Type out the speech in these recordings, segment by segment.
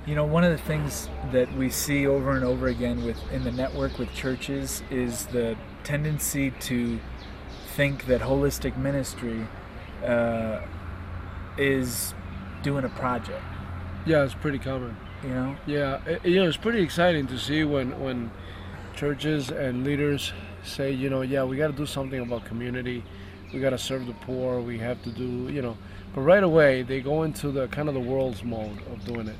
You know, one of the things that we see over and over again in the network with churches is the tendency to think that holistic ministry uh, is doing a project. Yeah, it's pretty common. You know, Yeah, it's pretty exciting to see when churches and leaders say, yeah, we got to do something about community. We got to serve the poor. We have to do. But right away they go into the kind of the world's mode of doing it,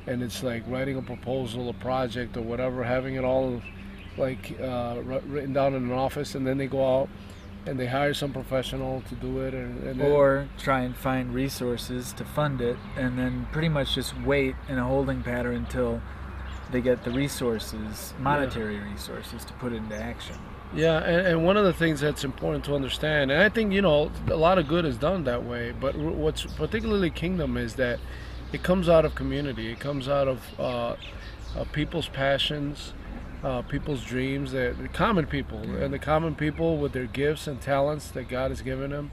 and it's like writing a proposal, a project, or whatever, having it all like written down in an office, and then they go out and they hire some professional to do it, and then, or try and find resources to fund it, and then pretty much just wait in a holding pattern until they get the resources, monetary resources, to put it into action. yeah, and one of the things that's important to understand, and I think a lot of good is done that way, but what's particularly kingdom is that it comes out of community. It comes out of people's passions, people's dreams, the common people, and the common people with their gifts and talents that God has given them,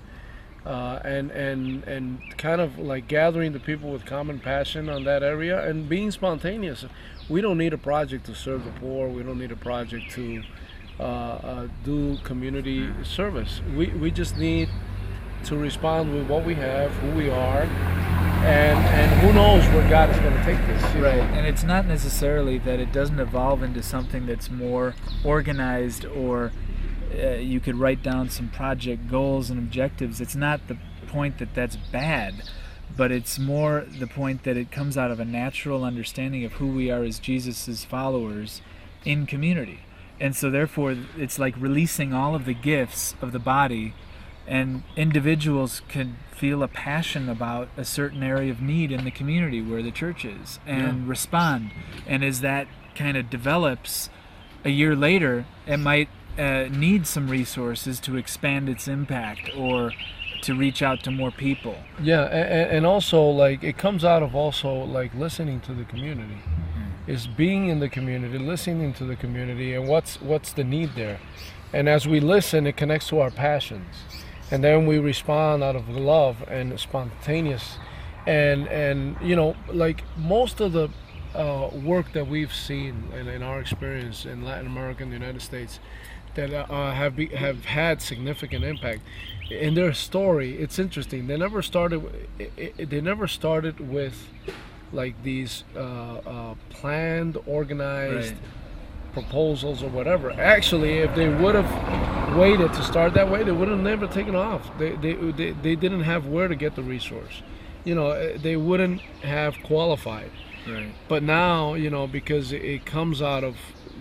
and kind of like gathering the people with common passion on that area and being spontaneous. We don't need a project to serve the poor. We don't need a project to do community service. We just need to respond with what we have, who we are, and who knows where God is going to take this. Right, and it's not necessarily that it doesn't evolve into something that's more organized, or you could write down some project goals and objectives. It's not the point that that's bad, but it's more the point that it comes out of a natural understanding of who we are as Jesus's followers in community. And so therefore it's like releasing all of the gifts of the body, and individuals could feel a passion about a certain area of need in the community where the church is, and respond. And as that kind of develops, a year later it might need some resources to expand its impact or to reach out to more people. Yeah, and also like it comes out of also like listening to the community. Is being in the community, listening to the community, and what's the need there. And as we listen, it connects to our passions, and then we respond out of love and spontaneous. And like most of the work that we've seen in our experience in Latin America and the United States that have had significant impact in their story. It's interesting. They never started with like these planned, organized proposals or whatever. Actually, if they would have waited to start that way, they would have never taken off. They didn't have where to get the resource. They wouldn't have qualified. Right. But now, because it comes out of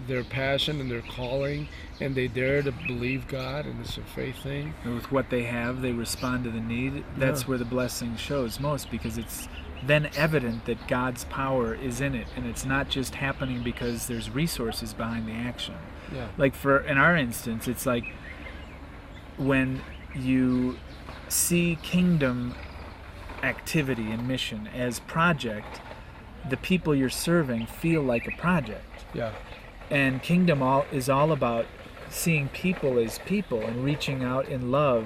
their passion and their calling, and they dare to believe God, and it's a faith thing. And with what they have, they respond to the need. That's where the blessing shows most, because it's then evident that God's power is in it, and it's not just happening because there's resources behind the action. Yeah. Like in our instance, it's like when you see kingdom activity and mission as project, the people you're serving feel like a project. Yeah. And kingdom is all about seeing people as people and reaching out in love,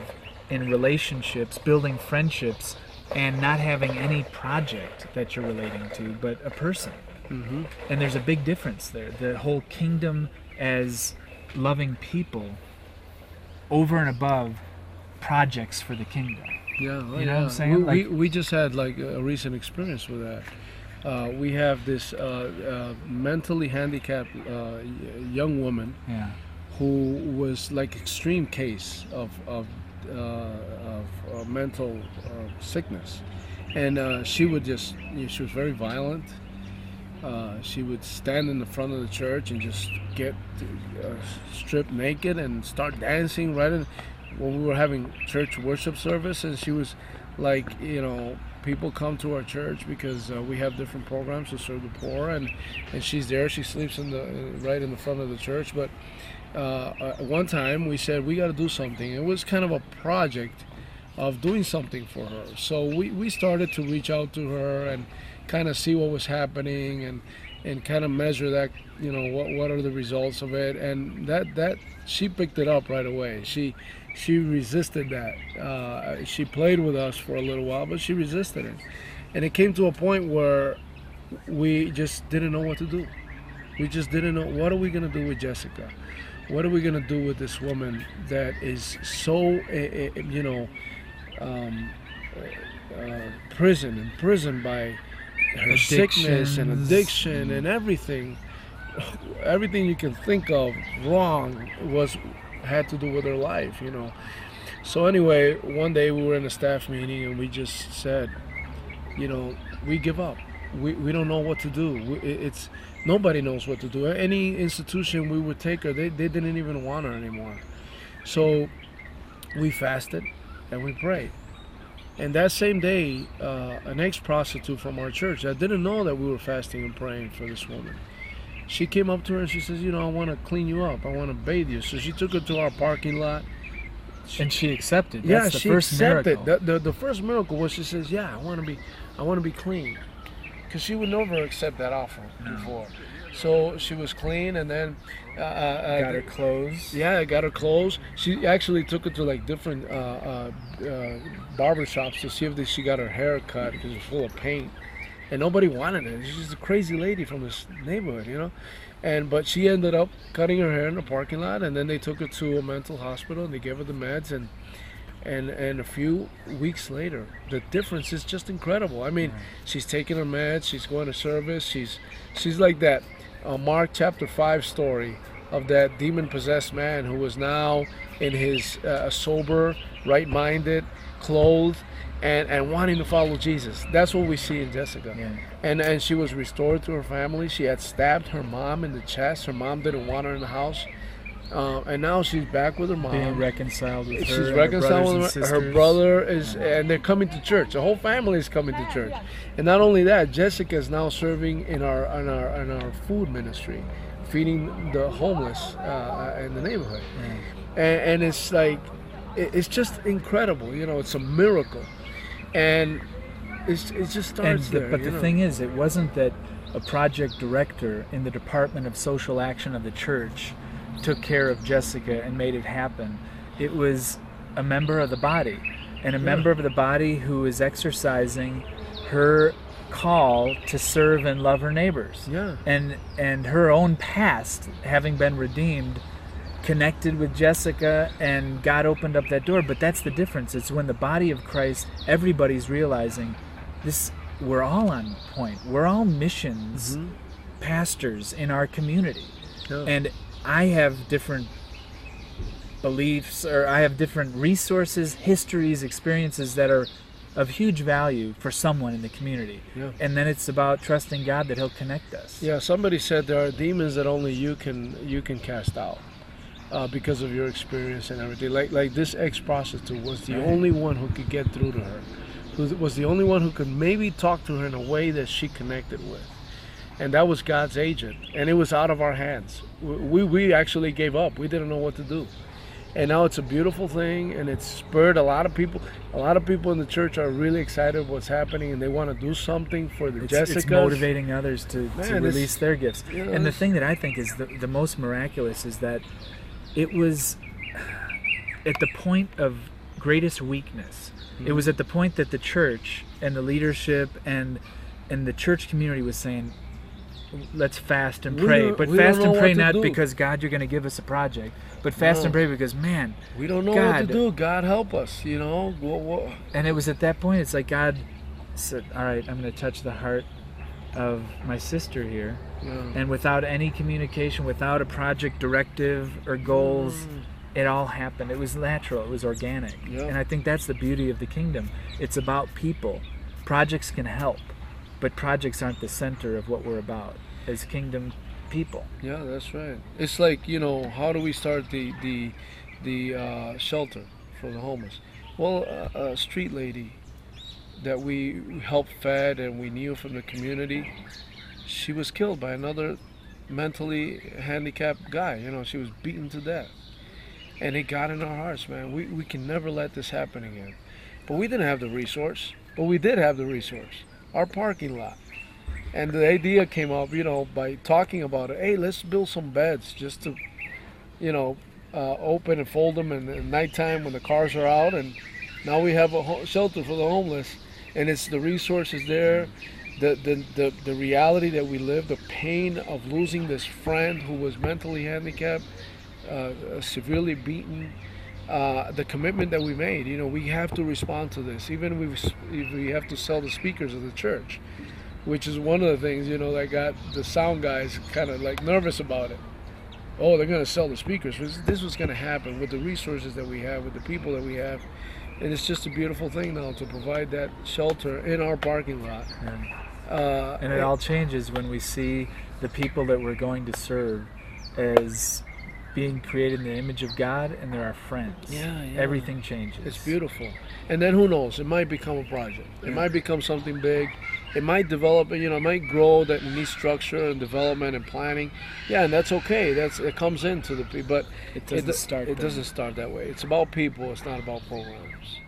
in relationships, building friendships, and not having any project that you're relating to, but a person. Mm-hmm. And there's a big difference there. The whole kingdom as loving people over and above projects for the kingdom. Yeah, You know what I'm saying? We just had like a recent experience with that. We have this mentally handicapped young woman who was like extreme case of mental sickness, and she would just she was very violent. She would stand in the front of the church and just get stripped naked and start dancing right in when we were having church worship service. And she was like, people come to our church because we have different programs to serve the poor, and she's there. She sleeps right in the front of the church. But one time we said we got to do something. It was kind of a project of doing something for her. So we started to reach out to her and kind of see what was happening and kind of measure that, what are the results of it. And that she picked it up right away. She resisted that. She played with us for a little while, but she resisted it. And it came to a point where we just didn't know what to do. We just didn't know, what are we going to do with Jessica? What are we going to do with this woman that is so, um, imprisoned by her sickness and addiction and everything. Everything you can think of wrong had to do with her life, So anyway, one day we were in a staff meeting and we just said, we give up. We don't know what to do. Nobody knows what to do. Any institution we would take her, they didn't even want her anymore. So we fasted and we prayed. And that same day, an ex-prostitute from our church that didn't know that we were fasting and praying for this woman, she came up to her and she says, I want to clean you up. I want to bathe you. So she took her to our parking lot. And she accepted. That's the she first accepted. miracle. The first miracle was she says, I want to be clean. Because she would never accept that offer before. So she was clean, and then got her clothes. Yeah, I got her clothes. She actually took her to like different barber shops to see if she got her hair cut because it was full of paint, and nobody wanted it. She's just a crazy lady from this neighborhood, but she ended up cutting her hair in the parking lot, and then they took her to a mental hospital and they gave her the meds, and a few weeks later, the difference is just incredible. I mean, she's taking her meds, she's going to service, she's like that Mark chapter 5 story of that demon-possessed man who was now in his sober, right-minded, clothed, and wanting to follow Jesus. That's what we see in Jessica. Yeah. And she was restored to her family. She had stabbed her mom in the chest. Her mom didn't want her in the house. And now she's back with her mom. Being reconciled with her. She's reconciled with her. Her brother is, and they're coming to church. The whole family is coming to church. And not only that, Jessica is now serving in our food ministry, feeding the homeless in the neighborhood. And it's like, it's just incredible. It's a miracle, and it just starts there. But the thing is, it wasn't that a project director in the Department of Social Action of the church took care of Jessica and made it happen. It was a member of the body, and a member of the body who is exercising her call to serve and love her neighbors. Yeah. And her own past, having been redeemed, connected with Jessica, and God opened up that door. But that's the difference. It's when the body of Christ, everybody's realizing this, we're all on point. We're all missions pastors in our community. Yeah. And I have different beliefs, or I have different resources, histories, experiences that are of huge value for someone in the community. Yeah. And then it's about trusting God that He'll connect us. Yeah, somebody said there are demons that only you can cast out because of your experience and everything. Like this ex-prostitute was the only one who could get through to her, who was the only one who could maybe talk to her in a way that she connected with. And that was God's agent, and it was out of our hands. We actually gave up. We didn't know what to do. And now it's a beautiful thing, and it's spurred a lot of people. A lot of people in the church are really excited what's happening, and they want to do something for the Jessicas. It's motivating others to release their gifts. And the thing that I think is the most miraculous is that it was at the point of greatest weakness. It was at the point that the church and the leadership and the church community was saying, let's fast and pray. But fast and pray not because, God, you're going to give us a project, but fast and pray because, man, we don't know what to do. God, help us, And it was at that point, it's like God said, all right, I'm going to touch the heart of my sister here. Yeah. And without any communication, without a project directive or goals, it all happened. It was natural. It was organic. Yeah. And I think that's the beauty of the kingdom. It's about people. Projects can help, but projects aren't the center of what we're about as kingdom people. Yeah, that's right. It's like, how do we start the shelter for the homeless? Well, a street lady that we helped fed and we knew from the community, she was killed by another mentally handicapped guy. She was beaten to death. And it got in our hearts, man. We can never let this happen again. But we didn't have the resource. But we did have the resource. Our parking lot. And the idea came up, by talking about it. Hey, let's build some beds just to, open and fold them in the nighttime when the cars are out. And now we have a shelter for the homeless. And it's the resources there. the reality that we live, the pain of losing this friend who was mentally handicapped, severely beaten, the commitment that we made. You know, we have to respond to this, even if we have to sell the speakers of the church, which is one of the things, you know, that got the sound guys kind of like nervous about it. Oh, they're going to sell the speakers. This was going to happen with the resources that we have, with the people that we have. And it's just a beautiful thing now to provide that shelter in our parking lot. And it all changes when we see the people that we're going to serve as being created in the image of God, and they're our friends. Yeah. Everything changes. It's beautiful. And then who knows? It might become a project. It might become something big. It might develop, you know, it might grow that needs structure and development and planning. Yeah, and that's okay. It comes into the people, but It doesn't start that way. It's about people. It's not about programs.